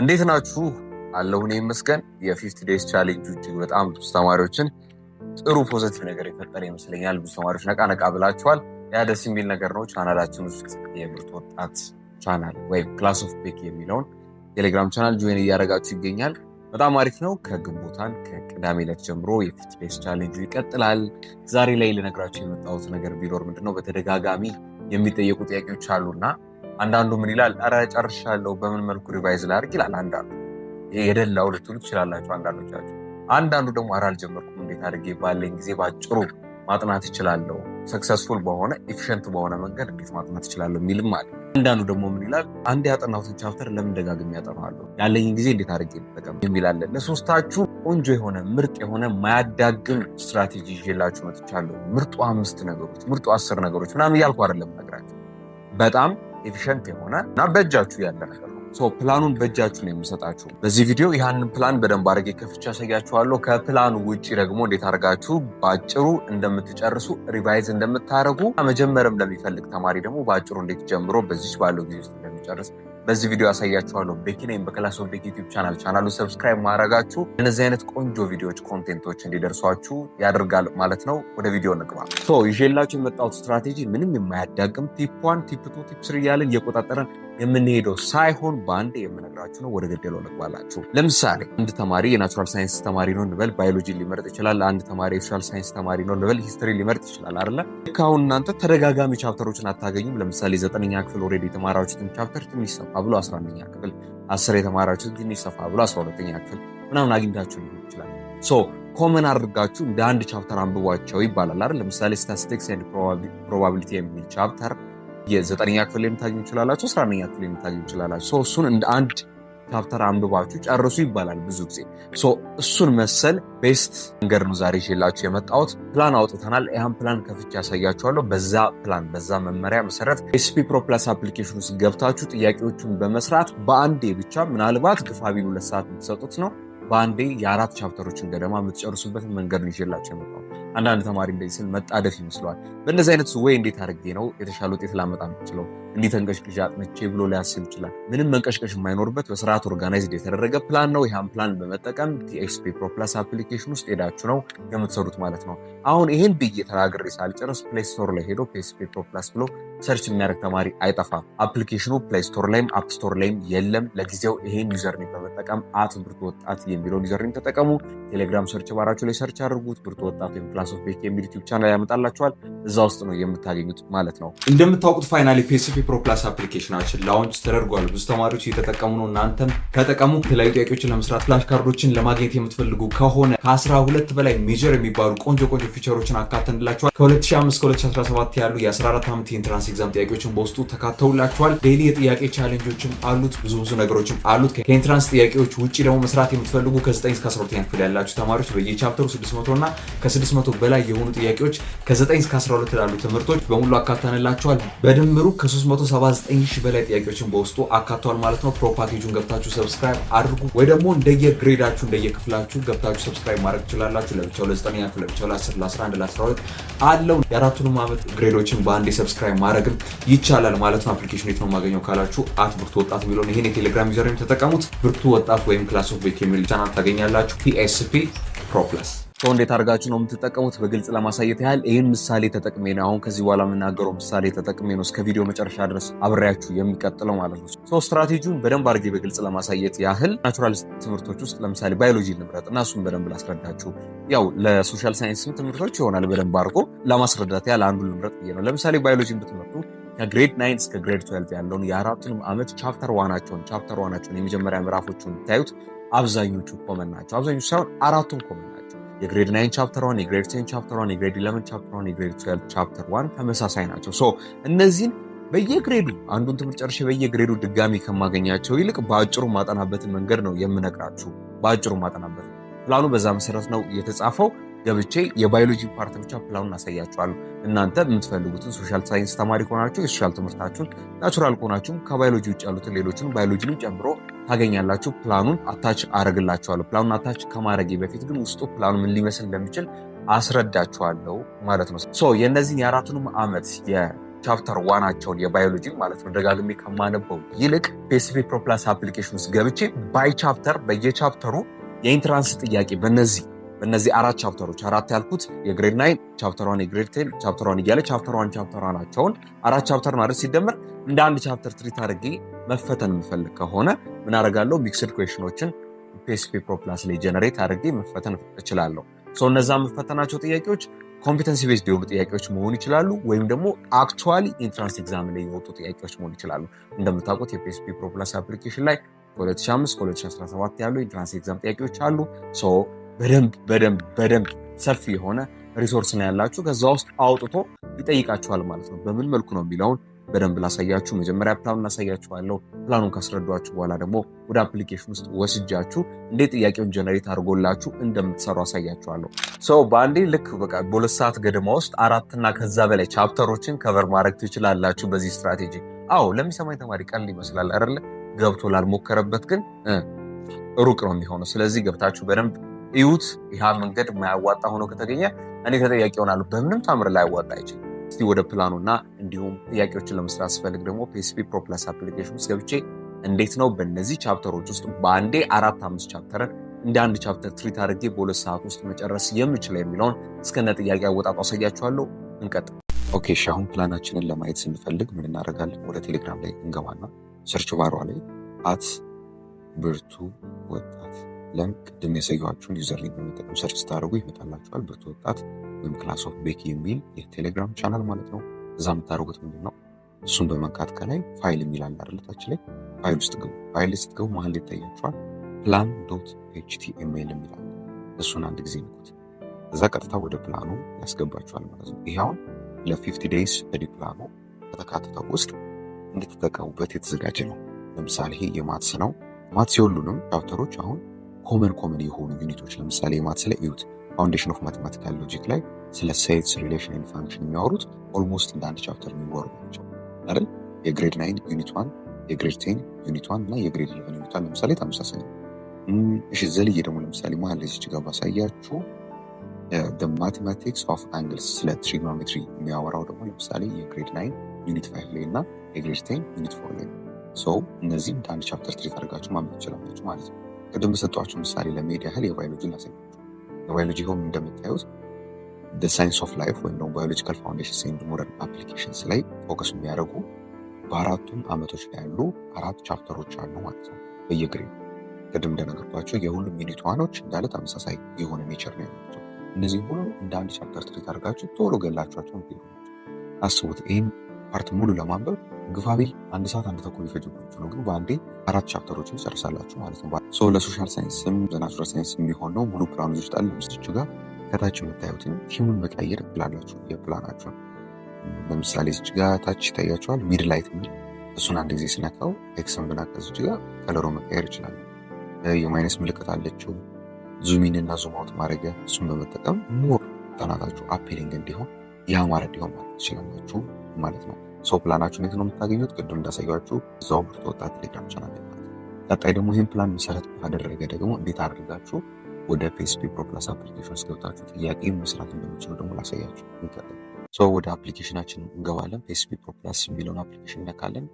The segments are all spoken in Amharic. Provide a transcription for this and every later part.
እንዴት ናችሁ? አለሁ እኔ ይመስገን። የ50 ዴይስ ቻሌንጅ እጅግ በጣም ብዙ ተማሪዎችን ጥሩ ፖዚቲቭ ነገር የፈጠረ ይመስለኛል። ብዙ ተማሪዎች ነቃ ብላችኋል። ያ ደስ የሚል ነገር ነው። ቻናላችን ውስጥ የምርጥ ወጣት ቻናል ወይም ክላስ ኦፍ ቤክ የሚለውን ቴሌግራም ቻናል ጆይን እያደረጋችሁ ይገኛል። በጣም አሪፍ ነው። ከግንቦታን ከቅዳሜ ዕለት ጀምሮ የ50 ዴይስ ቻሌንጁ ይቀጥላል። ዛሬ ላይ ልነግራችሁ የመጣሁት ነገር ቢኖር ምንድነው፣ በተደጋጋሚ የሚጠየቁ ጥያቄዎች አሉና አንዳንዱ ምን ይላል፣ ኧረ ጨርሻለሁ በምን መልኩ ሪቫይዝ ላድርግ ይላል። አንዳንዱ የደላው ልትሉ ትችላላችሁ አንዳንዶቻችሁ። አንዳንዱ ደግሞ ኧረ አልጀመርኩም እንዴት አድርጌ ባለኝ ጊዜ ባጭሩ ማጥናት እችላለሁ፣ ሰክሰስፉል በሆነ ኤፊሽንት በሆነ መንገድ እንዴት ማጥናት እችላለሁ የሚልም አለ። አንዳንዱ ደግሞ ምን ይላል፣ አንድ ያጠናሁትን ቻፕተር ለምን ደጋግሜ ያጠናዋለሁ፣ ያለኝን ጊዜ እንዴት አድርጌ ልጠቀም የሚል አለ። ለሶስታችሁ ቆንጆ የሆነ ምርጥ የሆነ ማያዳግም ስትራቴጂ ይዤላችሁ መጥቻለሁ። ምርጡ 5 ነገሮች፣ ምርጡ 10 ነገሮች ምናምን እያልኩ አይደለም ነግራችሁ፣ በጣም ኤፊሽንት የሆነ እና በእጃችሁ ያለ ነገር ነው። ፕላኑን በእጃችሁ ነው የምሰጣችሁ። በዚህ ቪዲዮ ያንን ፕላን በደንብ አድርጌ ከፍቼ አሳያችኋለሁ። ከፕላኑ ውጪ ደግሞ እንዴት አድርጋችሁ በአጭሩ እንደምትጨርሱ ሪቫይዝ እንደምታደርጉ፣ መጀመርም ለሚፈልግ ተማሪ ደግሞ በአጭሩ እንዴት ጀምሮ በዚች ባለው ጊዜ ውስጥ እንደሚጨርስ በዚህ ቪዲዮ ያሳያችኋለሁ። ቤኪ ነኝ በክላስ ኦፍ ቤክ ዩቲዩብ ቻናል። ቻናሉን ሰብስክራይብ ማድረጋችሁ እነዚህ አይነት ቆንጆ ቪዲዮዎች ኮንቴንቶች እንዲደርሷችሁ ያደርጋል ማለት ነው። ወደ ቪዲዮ እንግባ። ይዤላችሁ የመጣሁት ስትራቴጂ ምንም የማያዳግም ቲፕ 1 ቲፕ 2 ቲፕ 3 እያልን እየቆጣጠረን የምንሄደው ሳይሆን በአንድ የምነግራችሁ ነው። ወደ ገደለው ልግባላችሁ። ለምሳሌ አንድ ተማሪ የናቹራል ሳይንስ ተማሪ ነው እንበል፣ ባዮሎጂ ሊመርጥ ይችላል። አንድ ተማሪ የሶሻል ሳይንስ ተማሪ ነው እንበል፣ ሂስትሪ ሊመርጥ ይችላል አይደለ? አሁን እናንተ ተደጋጋሚ ቻፕተሮችን አታገኙም። ለምሳሌ 9ኛ ክፍል ኦልሬዲ የተማራችሁትን ቻፕተር ትንሽ ሰፋ ብሎ 11ኛ ክፍል፣ 10 የተማራችሁትን ትንሽ ሰፋ ብሎ 12ኛ ክፍል ምናምን አግኝታችሁ ሊሆን ይችላል። ኮመን አድርጋችሁ እንደ አንድ ቻፕተር አንብቧቸው ይባላል አይደል? ለምሳሌ ስታቲስቲክስ ኤንድ ፕሮባቢሊቲ የሚል ቻፕተር የ9ኛ ክፍል የምታገኙ ይችላላችሁ፣ 11ኛ ክፍል የምታገኙ ይችላላችሁ። እሱን እንደ አንድ ቻፕተር አንብባችሁ ጨርሱ ይባላል ብዙ ጊዜ። እሱን መሰል ቤስት መንገድ ነው ዛሬ ይዤላችሁ የመጣሁት። ፕላን አውጥተናል። ያን ፕላን ከፍቼ ያሳያችኋለሁ። በዛ ፕላን በዛ መመሪያ መሰረት ኤስፒ ፕሮ ፕላስ አፕሊኬሽን ውስጥ ገብታችሁ ጥያቄዎቹን በመስራት በአንዴ ብቻ ምናልባት ግፋ ቢሉ 2 ሰዓት የምትሰጡት ነው፣ በአንዴ የ4 ቻፕተሮችን ገደማ የምትጨርሱበትን መንገድ ነው ይዤላችሁ የመጣሁት። አንዳንድ ተማሪ እንደዚህ ስል መጣደፍ ይመስለዋል። በእነዚህ አይነት ወይ እንዴት አድርጌ ነው የተሻለ ውጤት ላመጣ የምችለው እንዲህ ተንቀሽቅዣ አጥንቼ ብሎ ሊያስብ ይችላል። ምንም መንቀሽቀሽ የማይኖርበት በስርዓት ኦርጋናይዝድ የተደረገ ፕላን ነው። ይህን ፕላን በመጠቀም ቲኤስፒ ፕሮ ፕላስ አፕሊኬሽን ውስጥ ሄዳችሁ ነው የምትሰሩት ማለት ነው። አሁን ይህን ብዬ ተናግሬ ሳልጨርስ ፕሌይ ስቶር ላይ ሄዶ ቲኤስፒ ፕሮ ፕላስ ብሎ ሰርች የሚያደርግ ተማሪ አይጠፋም። አፕሊኬሽኑ ፕሌይ ስቶር ላይም አፕ ስቶር ላይም የለም። ለጊዜው ይሄን ዩዘርኔም በመጠቀም ብርቱ ወጣት የሚለውን ዩዘርኔም ተጠቀሙ። ቴሌግራም ሰርች ባራችሁ ላይ ሰርች አድርጉት። ብርቱ ወጣት ወይም ክላስ ኦፍ ቤክ የሚል ዩቲዩብ ቻናል ያመጣላችኋል። እዛ ውስጥ ነው የምታገኙት ማለት ነው። እንደምታውቁት ፋይናሊ ፒኤስፒ ፕሮ ፕላስ አፕሊኬሽናችን ላውንች ተደርጓል። ብዙ ተማሪዎች እየተጠቀሙ ነው። እናንተም ተጠቀሙ። የተለያዩ ጥያቄዎችን ለመስራት ፍላሽ ካርዶችን ለማግኘት የምትፈልጉ ከሆነ ከ12 በላይ ሜጀር የሚባሉ ቆንጆ ፊቸሮችን አካተንላችኋል። ከ2005 እስከ 2017 ያሉ የ14 ዓመት የኢንትራንስ ኤግዛም ጥያቄዎችን በውስጡ ተካተውላችኋል። ዴይሊ የጥያቄ ቻሌንጆችም አሉት። ብዙ ነገሮችም አሉት። ከኢንትራንስ ጥያቄዎች ውጭ ደግሞ መስራት የምትፈልጉ ከ9 እስከ 12ኛ ክፍል ያላችሁ ተማሪዎች በየቻፕተሩ 600 እና ከ600 በላይ የሆኑ ጥያቄዎች ከ9 እስከ 12 ላሉ ትምህርቶች በሙሉ አካተንላችኋል። በድምሩ ከ379 ሺህ በላይ ጥያቄዎችን በውስጡ አካቷል ማለት ነው። ፕሮፓኬጁን ገብታችሁ ሰብስክራይብ አድርጉ፣ ወይ ደግሞ እንደየግሬዳችሁ እንደየክፍላችሁ ገብታችሁ ሰብስክራይብ ማድረግ ትችላላችሁ። ለብቻው ለ9ኛ ክፍል፣ ለብቻው ለ10፣ ለ11፣ ለ12 አለው። የአራቱንም ዓመት ግሬዶችን በአንዴ ሰብስክራይብ ማድረግም ይቻላል ማለት ነው። አፕሊኬሽኑ የት ነው የማገኘው ካላችሁ ብርቱ ወጣት የሚለውን ይሄን የቴሌግራም ዩዘርኔም ተጠቀሙት። ብርቱ ወጣት ወይም ክላስ ኦፍ ቤክ የሚል ቻናል ታገኛላችሁ። ቲኤስፒ ፕሮ ፕላስ እንዴት አድርጋችሁ ነው የምትጠቀሙት? በግልጽ ለማሳየት ያህል ይህን ምሳሌ ተጠቅሜ ነው አሁን ከዚህ በኋላ የምናገረው ምሳሌ ተጠቅሜ ነው እስከ ቪዲዮ መጨረሻ ድረስ አብሬያችሁ የሚቀጥለው ማለት ነው። ስትራቴጂውን በደንብ አድርጌ በግልጽ ለማሳየት ያህል ናቹራል ትምህርቶች ውስጥ ለምሳሌ ባዮሎጂ ልምረጥ እና እሱን በደንብ ላስረዳችሁ። ያው ለሶሻል ሳይንስም ትምህርቶች ይሆናል በደንብ አድርጎ ለማስረዳት ያህል አንዱን ልምረጥ ብዬ ነው። ለምሳሌ ባዮሎጂን ብትመርጡ ከግሬድ 9 እስከ ግሬድ 12 ያለውን የአራቱንም ዓመት ቻፕተር ዋናቸውን የመጀመሪያ ምዕራፎቹን ብታዩት አብዛኞቹ ኮመን ናቸው። አብዛኞቹ ሳይሆን አራቱም ኮመን ናቸው። የግሬድ 9 ቻፕተር 1፣ የግሬድ 10 ቻፕተር 1፣ የግሬድ 11 ቻፕተር 1፣ የግሬድ 12 ቻፕተር 1 ተመሳሳይ ናቸው። እነዚህን በየግሬዱ አንዱን ትምህርት ጨርሼ በየግሬዱ ድጋሚ ከማገኛቸው ይልቅ በአጭሩ ማጠናበትን መንገድ ነው የምነግራችሁ። በአጭሩ ማጠናበት ፕላኑ በዛ መሰረት ነው የተጻፈው። ገብቼ የባዮሎጂ ፓርት ብቻ ፕላኑን አሳያችኋለሁ። እናንተ የምትፈልጉትን ሶሻል ሳይንስ ተማሪ ከሆናችሁ የሶሻል ትምህርታችሁን፣ ናቹራል ከሆናችሁም ከባዮሎጂ ውጭ ያሉትን ሌሎችንም ባዮሎጂንም ጨምሮ ታገኛላችሁ። ፕላኑን አታች አረግላችኋለሁ። ፕላኑን አታች ከማድረጌ በፊት ግን ውስጡ ፕላኑ ምን ሊመስል እንደሚችል አስረዳችኋለሁ ማለት ነው። የእነዚህን የአራቱንም ዓመት ቻፕተር ዋናቸውን የባዮሎጂ ማለት ነው ደጋግሜ ከማነበው ይልቅ ፒኤስፒ ፕሮ ፕላስ አፕሊኬሽን ውስጥ ገብቼ ባይ ቻፕተር በየቻፕተሩ የኢንትራንስ ጥያቄ በእነዚህ 4 ቻፕተሮች 4 ያልኩት የግሬድ 9 ቻፕተር 1 የግሬድ 10 ቻፕተር 1 እያለ ቻፕተር 1 ቻፕተር 1 ናቸውን 4 ቻፕተር ማለት ሲደመር እንደ አንድ ቻፕተር ትሪት አድርጌ መፈተን የምፈልግ ከሆነ ምን አደርጋለሁ? ሚክስድ ኩዌሽኖችን ፒኤስፒ ፕሮ ፕላስ ላይ ጀነሬት አድርጌ መፈተን እችላለሁ። እነዛ የምፈተናቸው ጥያቄዎች ኮምፒተንሲ ቤዝድ የሆኑ ጥያቄዎች መሆኑ ይችላሉ፣ ወይም ደግሞ አክቹዋሊ ኢንትራንስ ኤግዛም ላይ የወጡ ጥያቄዎች መሆኑ ይችላሉ። እንደምታውቁት የፒኤስፒ ፕሮ ፕላስ አፕሊኬሽን ላይ ከ2005 ከ2017 ያሉ ኢንትራንስ ኤግዛም ጥያቄዎች አሉ። በደንብ ሰፊ የሆነ ሪሶርስ ነው ያላችሁ። ከዛ ውስጥ አውጥቶ ይጠይቃችኋል ማለት ነው። በምን መልኩ ነው የሚለውን በደንብ ላሳያችሁ። መጀመሪያ ፕላኑን አሳያችኋለሁ። ፕላኑን ካስረዷችሁ በኋላ ደግሞ ወደ አፕሊኬሽን ውስጥ ወስጃችሁ እንዴት ጥያቄውን ጀነሬት አድርጎላችሁ እንደምትሰሩ አሳያችኋለሁ። በአንዴ ልክ በቃ በሁለት ሰዓት ገደማ ውስጥ 4 እና ከዛ በላይ ቻፕተሮችን ከቨር ማድረግ ትችላላችሁ በዚህ ስትራቴጂ። አዎ ለሚሰማኝ ተማሪ ቀልድ ይመስላል አይደለ? ገብቶ ላልሞከረበት ግን ሩቅ ነው የሚሆነው። ስለዚህ ገብታችሁ በደንብ እዩት። ይህ መንገድ የማያዋጣ ሆኖ ከተገኘ እኔ ተጠያቂ ሆናለሁ። በምንም ታምር ላይ ያዋጣ አይችልም። እስቲ ወደ ፕላኑና እንዲሁም ጥያቄዎችን ለመስራት ስፈልግ ደግሞ ፒኤስፒ ፕሮ ፕላስ አፕሊኬሽን ውስጥ ገብቼ እንዴት ነው በእነዚህ ቻፕተሮች ውስጥ በአንዴ 4-5 ቻፕተርን እንደ አንድ ቻፕተር ትሪት አድርጌ በ2 ሰዓት ውስጥ መጨረስ የምችለው የሚለውን እስከነ ጥያቄ አወጣጡ አሳያችኋለሁ። እንቀጥል። ኦኬ እሺ፣ አሁን ፕላናችንን ለማየት ስንፈልግ ምን እናደርጋለን? ወደ ቴሌግራም ላይ እንገባና ሰርች ባሯ ላይ ብርቱ ወጣት ቅድም ያሳየኋችሁን ዩዘር ሊንክ በመጠቀም ሰርች ስታደርጉ ይመጣላችኋል። ብርቱ ወጣት ወይም ክላስ ኦፍ ቤኪ የሚል የቴሌግራም ቻናል ማለት ነው። እዛ የምታደርጉት ምንድን ነው? እሱን በመንካት ከላይ ፋይል የሚላል አደለታች ላይ ፋይል ውስጥ ገቡ። ፋይል ስትገቡ መሀል ላይ ይታያችኋል ፕላን ዶት ኤችቲኤምኤል የሚላል። እሱን አንድ ጊዜ ንኩት። እዛ ቀጥታ ወደ ፕላኑ ያስገባችኋል ማለት ነው። ይህ አሁን ለ50 ዴይስ በዲ ፕላኑ ከተካተተው ውስጥ እንድትጠቀሙበት የተዘጋጀ ነው። ለምሳሌ ይሄ የማትስ ነው። ማትስ የሁሉንም ቻፕተሮች አሁን ኮመን የሆኑ ዩኒቶች ለምሳሌ የማትስ ላይ እዩት። ፋውንዴሽን ኦፍ ማቴማቲካል ሎጂክ ላይ ስለ ሴትስ ሪሌሽን ኤንድ ፋንክሽን የሚያወሩት ኦልሞስት እንደ አንድ ቻፕተር የሚወሩ ናቸው አይደል? የግሬድ 9 ዩኒት 1፣ የግሬድ 10 ዩኒት 1 እና የግሬድ 11 ዩኒት 1 ለምሳሌ ተመሳሳይ ነው። እሺ ዘልዬ ደግሞ ለምሳሌ መሀል ላይ እዚህ ጋር ባሳያችሁ ማቴማቲክስ ኦፍ አንግልስ ስለ ትሪግኖሜትሪ የሚያወራው ደግሞ ለምሳሌ የግሬድ 9 ዩኒት 5 ላይ እና የግሬድ 10 ዩኒት 4 ላይ ነው። እነዚህ እንደ አንድ ቻፕተር ትሪት አድርጋችሁ ማንበብ ትችላላችሁ ማለት ነው። ቅድም በሰጧችሁ ምሳሌ ለመሄድ ያህል የባዮሎጂ ላሳያችሁ። የባዮሎጂ ሆም እንደምታዩት ሳይንስ ኦፍ ላይፍ ወይም ደግሞ ባዮሎጂካል ፋውንዴሽንስ ኤንድ ሞደርን አፕሊኬሽንስ ላይ ፎከስ የሚያደርጉ በ4ቱም ዓመቶች ላይ ያሉ 4 ቻፕተሮች አሉ ማለት ነው በየግሬድ። ቅድም እንደነገርኳቸው የሁሉም ዩኒት ዋኖች እንዳለ ተመሳሳይ የሆነ ኔቸር ነው ያላቸው። እነዚህ ሁሉ እንደ አንድ ቻፕተር ትሪት አድርጋችሁ ቶሎ ገላችኋቸው ናቸው። አስቡት ይህን ፓርት ሙሉ ለማንበብ ግፋቢል 1 ሰዓት 1 ተኩል ሊፈጅባችሁ ነው፣ ግን በአንዴ 4 ቻፕተሮችን ይጨርሳላችሁ ማለት ነው። ለሶሻል ሳይንስም ለናቹራል ሳይንስ የሚሆነው ሙሉ ፕላኑ ይችላል። ምስች ጋር ከታች የምታዩትን ቲሙን መቀየር ትላላችሁ የፕላናችሁን። ለምሳሌ እዚህ ጋር ታች ይታያችኋል ሚድ ላይት የሚል እሱን አንድ ጊዜ ስነካው ኤክስን ብናቀዝ እዚህ ጋር ከለሮ መቀየር ይችላል። የማይነስ ምልክት አለችው ዙሚን እና ዙም አውት ማድረጊያ፣ እሱን በመጠቀም ሞር ጥናታችሁ አፒሊንግ እንዲሆን ያማረ እንዲሆን ማለት ትችላላችሁ ማለት ነው። ፕላናችሁን የት ነው የምታገኙት? ቅድም እንዳሳያችሁ እዛው ብርቱ ወጣት ቴሌግራም ቻናል ላይ ማለት ነው። ቀጣይ ደግሞ ይህን ፕላን መሰረት ካደረገ ደግሞ እንዴት አድርጋችሁ ወደ ፒኤስፒ ፕሮ ፕላስ አፕሊኬሽን ውስጥ ገብታችሁ ጥያቄ መስራት እንደምችሉ ደግሞ ላሳያችሁ። ወደ አፕሊኬሽናችን እንገባለን። ፒኤስፒ ፕሮ ፕላስ የሚለውን አፕሊኬሽን ነካለን።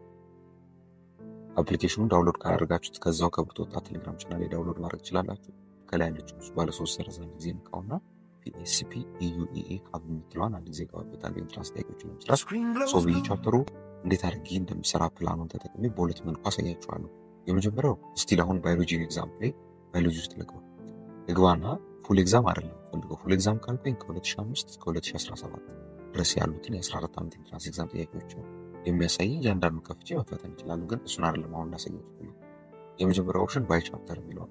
አፕሊኬሽኑን ዳውንሎድ ካደረጋችሁት ከዛው ከብርቱ ወጣት ቴሌግራም ቻናል ላይ ዳውንሎድ ማድረግ ትችላላችሁ። ከላይ ያለችው ባለ 3 ሰረዝ አንድ ጊዜ ንካውና ፒኤስፒ ኢዩኢኤ ሀብ የምትለዋን አንድ ጊዜ ገባበታለሁ። ኢንትራንስ ጥያቄዎችን ለመስራት ብዬ ቻፕተሩ እንዴት አድርጌ እንደምሰራ ፕላኑን ተጠቅሜ በሁለት መልኩ አሳያችኋለሁ። የመጀመሪያው ስቲል አሁን ባዮሎጂ ኤግዛም ላይ ባዮሎጂ ውስጥ ልግባና ፉል ኤግዛም አይደለም ፈልገው ፉል ኤግዛም ካልኩኝ ከ2005 እስከ 2017 ድረስ ያሉትን የ14 ዓመት ኢንትራንስ ኤግዛም ጥያቄዎች ነው የሚያሳይ። እያንዳንዱ ከፍቼ መፈተን ይችላሉ፣ ግን እሱን አይደለም አሁን ላሳያችሁ። የመጀመሪያው ኦፕሽን ባይ ቻፕተር የሚለው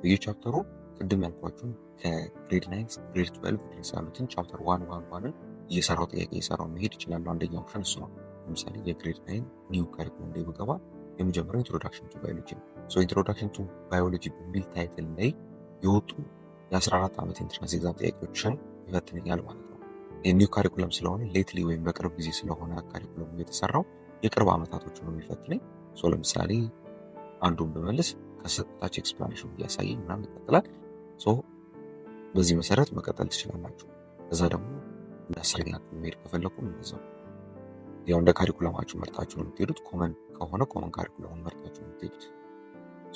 በየቻፕተሩ ቅድም ያልኳችሁን ከግሬድ 9 ግሬድ 12 ድረስ ያሉትን ቻፕተር 1 እየሰራው ጥያቄ እየሰራው መሄድ ይችላሉ። አንደኛው ኦፕሽን እሱ ነው። ለምሳሌ የግሬድ 9 ኒው ካሪኩለም ላይ ብገባ የመጀመሪያው ኢንትሮዳክሽን ቱ ባዮሎጂ ነው። ኢንትሮዳክሽን ቱ ባዮሎጂ በሚል ታይትል ላይ የወጡ የ14 ዓመት ኢንትራንስ ኤግዛም ጥያቄዎችን ይፈትነኛል ማለት ነው። የኒው ካሪኩለም ስለሆነ ሌትሊ ወይም በቅርብ ጊዜ ስለሆነ ካሪኩለም የተሰራው የቅርብ ዓመታቶችን ነው የሚፈትነኝ። ለምሳሌ አንዱን በመልስ ከሰጣች ኤክስፕላኔሽን እያሳየኝ ምናምን ይቀጥላል። በዚህ መሰረት መቀጠል ትችላላችሁ። እዛ ደግሞ እንደ 10ኛ ክፍል መሄድ ከፈለኩ እንደዛው ያው እንደ ካሪኩለማችሁ መርጣችሁ ነው የምትሄዱት። ኮመን ከሆነ ኮመን ካሪኩለሙን መርጣችሁ ነው የምትሄዱት።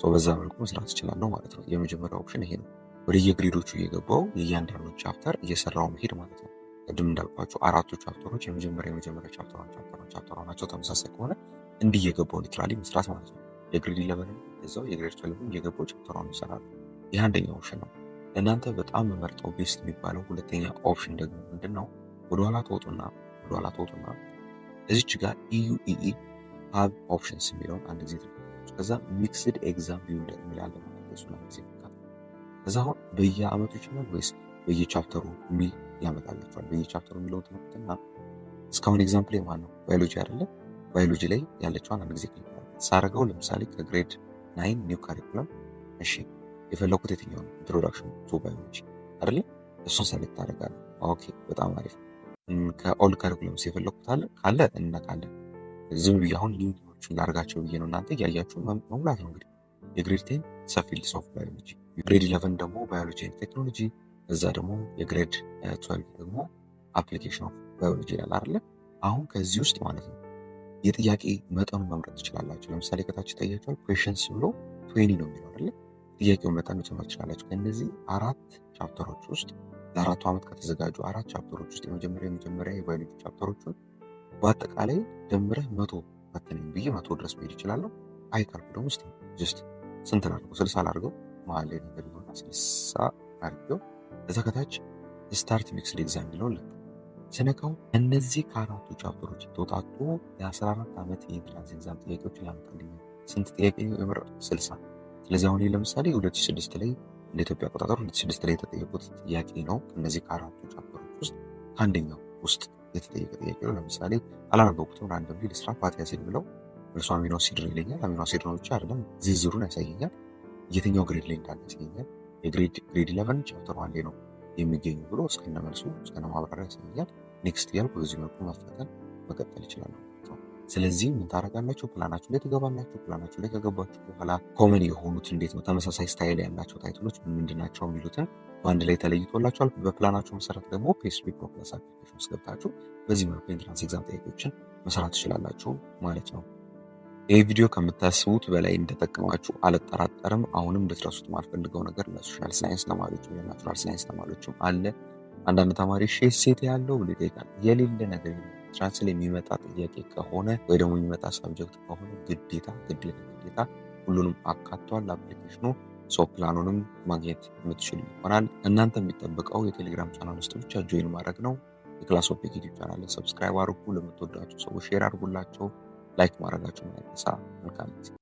በዛ መልኩ መስራት እችላለሁ ማለት ነው። የመጀመሪያው ኦፕሽን ይሄ ነው። ወደ የግሬዶቹ እየገባው የእያንዳንዱ ቻፕተር እየሰራው መሄድ ማለት ነው። ቅድም እንዳልኳቸው አራቱ ቻፕተሮች የመጀመሪያ ቻፕተሯ ናቸው። ተመሳሳይ ከሆነ እንዲህ እየገባው ሊትራሊ መስራት ማለት ነው። የግሬድ 11 እዛው የግሬድ 12 እየገባው ቻፕተሯን ይሰራሉ። ይህ አንደኛው ኦፕሽን ነው። ለእናንተ በጣም መርጠው ቤስት የሚባለው ሁለተኛ ኦፕሽን ደግሞ ምንድን ነው? ወደኋላ ተወጡና እዚች ጋር ኢዩኢኢ ሀብ ኦፕሽንስ የሚለውን አንድ ጊዜ ትልቃላችሁ። ከዛ ሚክስድ ኤግዛም ቢውልደር የሚላለ ማለት ነው። ጊዜ ከዛ አሁን በየአመቱ ይችላል ወይስ በየቻፕተሩ የሚል ያመጣላቸዋል። በየቻፕተሩ የሚለውን ትምህርትና እስካሁን ኤግዛምፕል ማን ነው? ባዮሎጂ አይደለ? ባዮሎጂ ላይ ያለችዋን አንድ ጊዜ ክሊክ ሳረገው ለምሳሌ ከግሬድ 9 ኒው ካሪኩለም እሺ የፈለኩት የትኛው ነው? ኢንትሮዳክሽን ቱ ባዮሎጂ አይደለ? እሱን ሰሌክት አደርጋለሁ። ኦኬ በጣም አሪፍ። ከኦልድ ካሪኩለምስ የፈለኩት ካለ እንነካለን። ዝም ብዬ አሁን ኒውዎችን ላርጋቸው ብዬ ነው። እናንተ እያያችሁ መሙላት ነው። እንግዲህ የግሬድ 10 ሰፊልድስ ኦፍ ባዮሎጂ፣ ግሬድ 11 ደግሞ ባዮሎጂ ኤንድ ቴክኖሎጂ፣ እዛ ደግሞ የግሬድ 12 ደግሞ አፕሊኬሽን ኦፍ ባዮሎጂ ይላል አይደለ? አሁን ከዚህ ውስጥ ማለት ነው የጥያቄ መጠኑን መምረጥ ትችላላችሁ። ለምሳሌ ከታች ይታያችኋል ኩዌሽንስ ብሎ 20 ነው የሚለው አይደለ? ጥያቄውን መጠን መጨመር ትችላላችሁ። ከእነዚህ አራት ቻፕተሮች ውስጥ ለአራቱ ዓመት ከተዘጋጁ አራት ቻፕተሮች ውስጥ የመጀመሪያ የባዮሎጂ ቻፕተሮቹን በአጠቃላይ ደምረህ 100 ፈተነኝ ብዬ 100 ድረስ መሄድ ይችላለሁ። አይካልኩ ደግሞ ስ ጀስት ስንት ላድርገው? 60 ላድርገው። መሀል ላይ ነገር ሆና 60 አድርገው እዛ ከታች ስታርት ሚክስድ ኤግዛም የሚለው ስነካው እነዚህ ከአራቱ ቻፕተሮች የተወጣጡ የ14 ዓመት የኢንትራንስ ኤግዛም ጥያቄዎችን ያመጣልኛል። ስንት ጥያቄ የመረጡት? 60። ስለዚህ አሁን ለምሳሌ 2006 ላይ እንደ ኢትዮጵያ አቆጣጠር 2006 ላይ የተጠየቁት ጥያቄ ነው። እነዚህ ከአራቱ ቻፕተሮች ውስጥ ከአንደኛው ውስጥ የተጠየቀ ጥያቄ ነው። ለምሳሌ አላነበብኩትም ራንደም ሊል ስራ ፋቲ አሲድ ብለው እርሱ አሚኖ አሲድ ነው ይለኛል። አሚኖ አሲድ ነው ብቻ አይደለም ዝርዝሩን ያሳየኛል። የትኛው ግሬድ ላይ እንዳለ ያሳየኛል። የግሬድ 11 ቻፕተር 1 ላይ ነው የሚገኙ ብሎ እስከነ መልሱ እስከነ ማብራሪያ ያሳየኛል። ኔክስት እያልኩ በዚህ መልኩ መፈተን መቀጠል ይችላሉ። ስለዚህ ምን ታደርጋላችሁ? ፕላናችሁ ላይ ትገባላችሁ። ፕላናችሁ ላይ ከገባችሁ በኋላ ኮመን የሆኑት እንዴት ነው ተመሳሳይ ስታይል ያላቸው ታይትሎች ምንድናቸው የሚሉትን በአንድ ላይ ተለይቶላችኋል። በፕላናችሁ መሰረት ደግሞ ፒኤችፒ ፕሮ ፕለስ አፕሊኬሽን ውስጥ ገብታችሁ በዚህ መልኩ የኢንትራንስ ኤግዛም ጥያቄዎችን መስራት ትችላላችሁ ማለት ነው። ይህ ቪዲዮ ከምታስቡት በላይ እንደጠቀማችሁ አልጠራጠርም። አሁንም እንድትረሱት ማልፈልገው ነገር ለሶሻል ሳይንስ ተማሪዎችም ለናቹራል ሳይንስ ተማሪዎችም አለ። አንዳንድ ተማሪ ሴት ያለው ብሎ ይጠይቃል። የሌለ ነገር ትራንስል የሚመጣ ጥያቄ ከሆነ ወይ ደግሞ የሚመጣ ሳብጀክት ከሆነ ግዴታ ሁሉንም አካቷል አፕሊኬሽኑ። ፕላኑንም ማግኘት የምትችሉ ይሆናል። እናንተ የሚጠበቀው የቴሌግራም ቻናል ውስጥ ብቻ ጆይን ማድረግ ነው። የክላስ ኦፍ ዩቲዩብ ቻናልን ሰብስክራይብ አድርጉ። ለምትወዳቸው ሰዎች ሼር አድርጉላቸው። ላይክ ማድረጋቸው ማይረሳ። መልካም ጊዜ